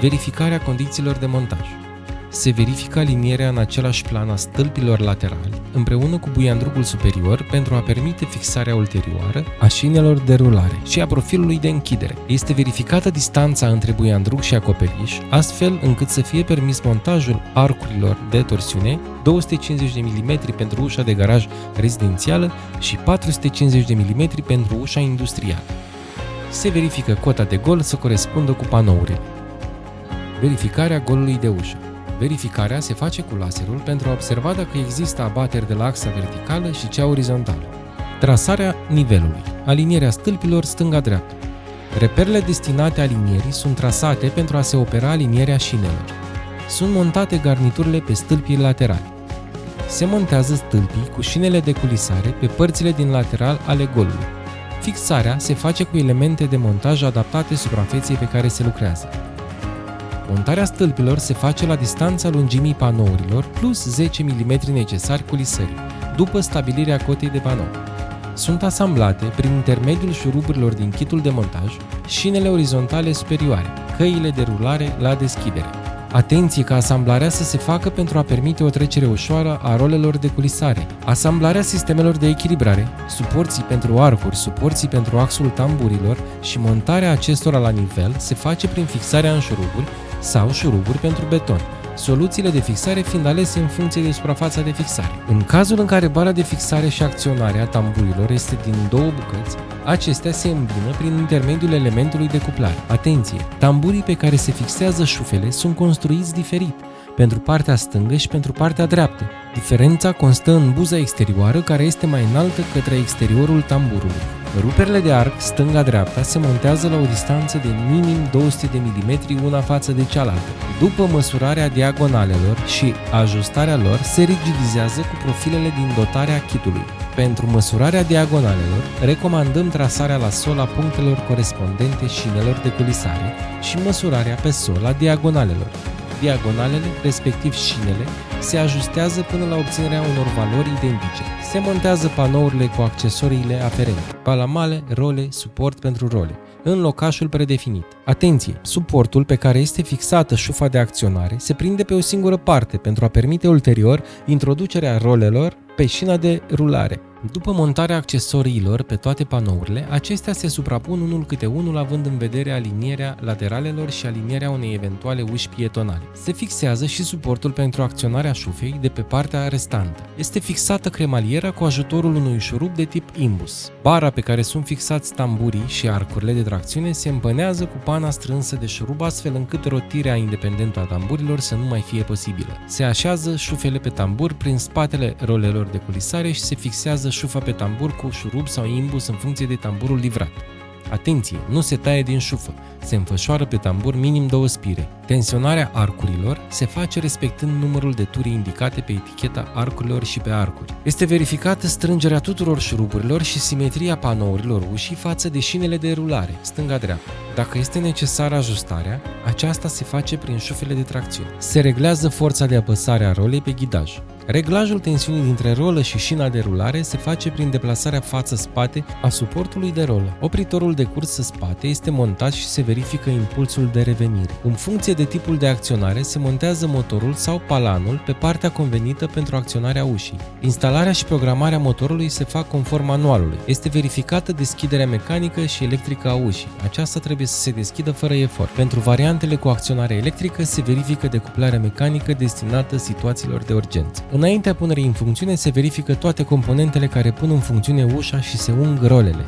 Verificarea condițiilor de montaj. Se verifică alinierea în același plan a stâlpilor laterali, împreună cu buiandrugul superior, pentru a permite fixarea ulterioară a șinelor de rulare și a profilului de închidere. Este verificată distanța între buiandrug și acoperiș, astfel încât să fie permis montajul arcurilor de torsiune 250 de mm pentru ușa de garaj rezidențială și 450 de mm pentru ușa industrială. Se verifică cota de gol să corespundă cu panourile. Verificarea golului de ușă. Verificarea se face cu laserul pentru a observa dacă există abateri de la axa verticală și cea orizontală. Trasarea nivelului. Alinierea stâlpilor stânga-dreapta. Reperele destinate alinierii sunt trasate pentru a se opera alinierea șinelor. Sunt montate garniturile pe stâlpii laterali. Se montează stâlpii cu șinele de culisare pe părțile din lateral ale golului. Fixarea se face cu elemente de montaj adaptate suprafeței pe care se lucrează. Montarea stâlpilor se face la distanța lungimii panourilor plus 10 mm necesari culisării, după stabilirea cotei de panou. Sunt asamblate, prin intermediul șuruburilor din kitul de montaj, șinele orizontale superioare, căile de rulare la deschidere. Atenție ca asamblarea să se facă pentru a permite o trecere ușoară a rolelor de culisare. Asamblarea sistemelor de echilibrare, suporții pentru arcuri, suporții pentru axul tamburilor și montarea acestora la nivel se face prin fixarea în șuruburi sau șuruburi pentru beton, soluțiile de fixare fiind alese în funcție de suprafața de fixare. În cazul în care bara de fixare și acționare a tamburilor este din două bucăți, acestea se îmbină prin intermediul elementului de cuplare. Atenție! Tamburii pe care se fixează șufele sunt construiți diferit, pentru partea stângă și pentru partea dreaptă. Diferența constă în buza exterioară, care este mai înaltă către exteriorul tamburului. Ruperile de arc stânga-dreapta se montează la o distanță de minim 200 de mm una față de cealaltă. După măsurarea diagonalelor și ajustarea lor, se rigidizează cu profilele din dotarea kitului. Pentru măsurarea diagonalelor, recomandăm trasarea la sol a punctelor corespondente șinelor de culisare și măsurarea pe sol a diagonalelor. Diagonalele, respectiv șinele, se ajustează până la obținerea unor valori identice. Se montează panourile cu accesoriile aferente, palamale, role, suport pentru role, în locașul predefinit. Atenție! Suportul pe care este fixată șufa de acționare se prinde pe o singură parte pentru a permite ulterior introducerea rolelor pe șina de rulare. După montarea accesoriilor pe toate panourile, acestea se suprapun unul câte unul având în vedere alinierea lateralelor și alinierea unei eventuale uși pietonale. Se fixează și suportul pentru acționarea șufei de pe partea restantă. Este fixată cremaliera cu ajutorul unui șurub de tip imbus. Bara pe care sunt fixați tamburii și arcurile de tracțiune se împânează cu pana strânsă de șurub, astfel încât rotirea independentă a tamburilor să nu mai fie posibilă. Se așează șufele pe tambur prin spatele rolelor de culisare și se fixează șufa pe tambur cu șurub sau imbus în funcție de tamburul livrat. Atenție! Nu se taie din șufă, se înfășoară pe tambur minim 2 spire. Tensionarea arcurilor se face respectând numărul de turi indicate pe eticheta arcurilor și pe arcuri. Este verificată strângerea tuturor șuruburilor și simetria panourilor ușii față de șinele de rulare, stânga-dreapta. Dacă este necesară ajustarea, aceasta se face prin șufele de tracțiune. Se reglează forța de apăsare a rolei pe ghidaj. Reglajul tensiunii dintre rolă și șina de rulare se face prin deplasarea față-spate a suportului de rolă. Opritorul de cursă spate este montat și se verifică impulsul de revenire. În funcție de tipul de acționare, se montează motorul sau palanul pe partea convenită pentru acționarea ușii. Instalarea și programarea motorului se fac conform manualului. Este verificată deschiderea mecanică și electrică a ușii. Aceasta trebuie să se deschidă fără efort. Pentru variantele cu acționare electrică se verifică decuplarea mecanică destinată situațiilor de urgență. Înaintea punerii în funcțiune se verifică toate componentele care pun în funcțiune ușa și se ung rolele.